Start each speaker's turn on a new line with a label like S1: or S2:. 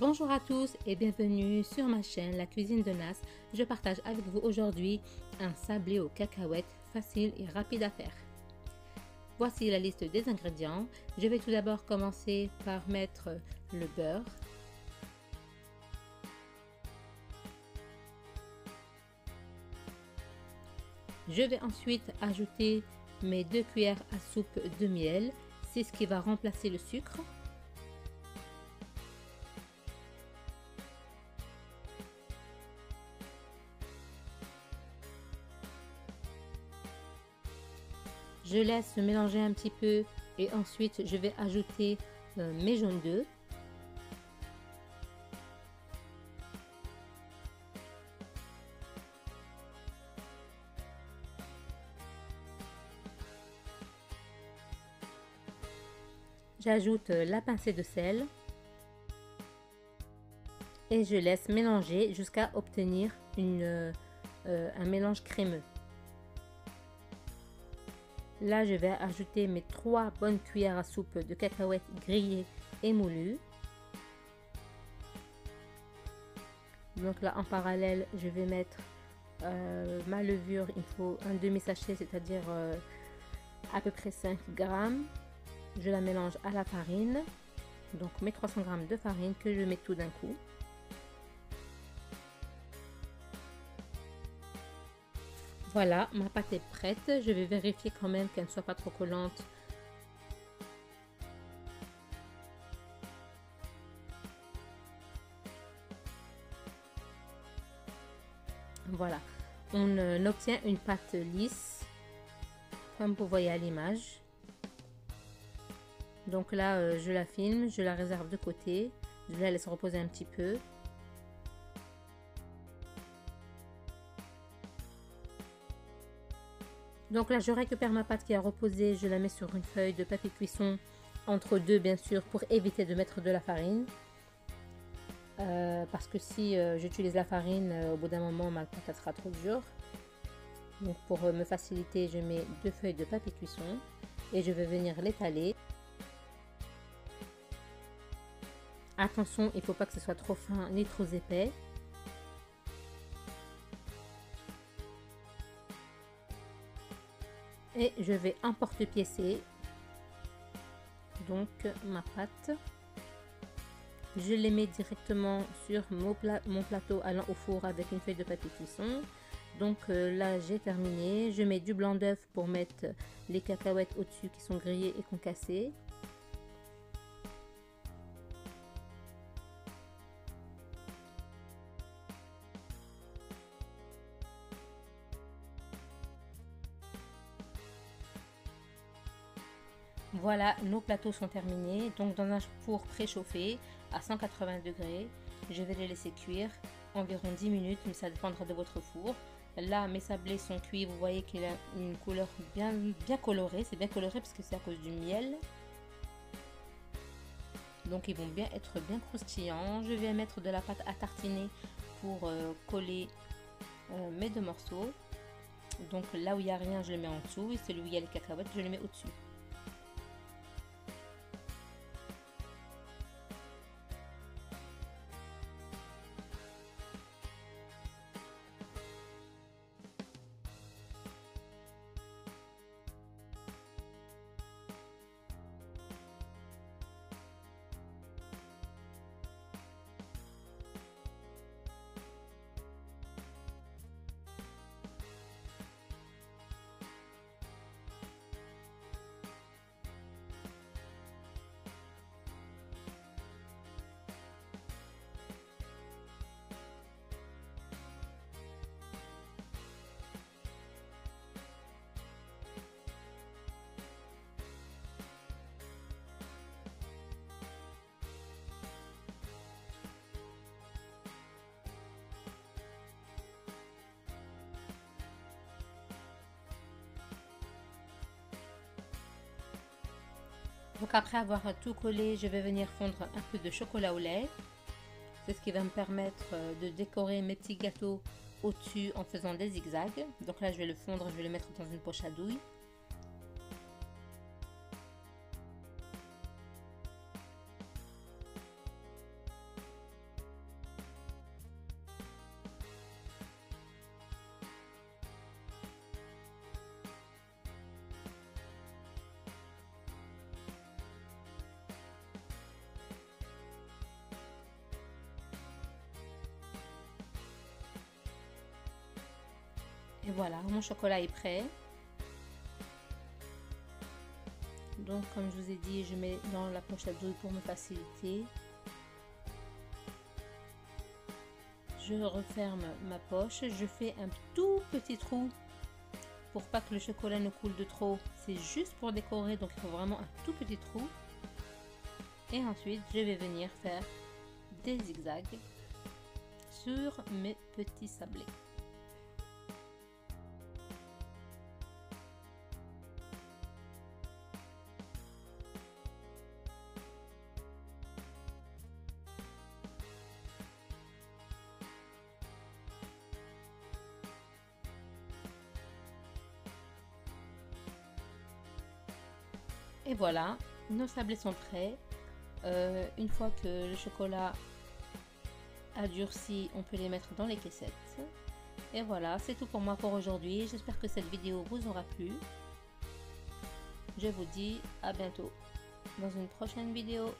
S1: Bonjour à tous et bienvenue sur ma chaîne La Cuisine de Nas. Je partage avec vous aujourd'hui un sablé aux cacahuètes facile et rapide à faire. Voici la liste des ingrédients. Je vais tout d'abord commencer par mettre le beurre. Je vais ensuite ajouter mes 2 cuillères à soupe de miel. C'est ce qui va remplacer le sucre. Je laisse mélanger un petit peu et ensuite je vais ajouter mes jaunes d'œufs. J'ajoute la pincée de sel et je laisse mélanger jusqu'à obtenir un mélange crémeux. Là, je vais ajouter mes 3 bonnes cuillères à soupe de cacahuètes grillées et moulues. Donc là, en parallèle, je vais mettre ma levure. Il faut un demi-sachet, c'est-à-dire à peu près 5 grammes. Je la mélange à la farine. Donc mes 300 grammes de farine que je mets tout d'un coup. Voilà, ma pâte est prête. Je vais vérifier quand même qu'elle ne soit pas trop collante. Voilà, on obtient une pâte lisse, comme vous voyez à l'image. Donc là, je la filme, je la réserve de côté, je la laisse reposer un petit peu. Donc là, je récupère ma pâte qui a reposé, je la mets sur une feuille de papier cuisson, entre deux bien sûr, pour éviter de mettre de la farine. Parce que si j'utilise la farine, au bout d'un moment, ma pâte sera trop dure. Donc pour me faciliter, je mets 2 feuilles de papier cuisson et je vais venir l'étaler. Attention, il ne faut pas que ce soit trop fin ni trop épais. Et je vais emporte-piécer donc ma pâte. Je les mets directement sur mon plateau allant au four avec une feuille de papier cuisson. Donc là j'ai terminé. Je mets du blanc d'œuf pour mettre les cacahuètes au-dessus qui sont grillées et concassées. Voilà, nos plateaux sont terminés. Donc dans un four préchauffé à 180 degrés, je vais les laisser cuire environ 10 minutes, mais ça dépendra de votre four. Là, mes sablés sont cuits, vous voyez qu'il a une couleur bien colorée. C'est bien coloré parce que c'est à cause du miel. Donc ils vont bien être bien croustillants. Je vais mettre de la pâte à tartiner pour coller mes 2 morceaux. Donc là où il n'y a rien, je le mets en dessous, et celui où il y a les cacahuètes, je le mets au-dessus. Donc après avoir tout collé, je vais venir fondre un peu de chocolat au lait. C'est ce qui va me permettre de décorer mes petits gâteaux au-dessus en faisant des zigzags. Donc là, je vais le fondre, je vais le mettre dans une poche à douille. Et voilà, mon chocolat est prêt. Donc comme je vous ai dit, je mets dans la pochette douille pour me faciliter. Je referme ma poche, je fais un tout petit trou pour pas que le chocolat ne coule de trop. C'est juste pour décorer, donc il faut vraiment un tout petit trou. Et ensuite, je vais venir faire des zigzags sur mes petits sablés. Et voilà, nos sablés sont prêts. Une fois que le chocolat a durci, on peut les mettre dans les caissettes. Et voilà, c'est tout pour moi pour aujourd'hui. J'espère que cette vidéo vous aura plu. Je vous dis à bientôt dans une prochaine vidéo.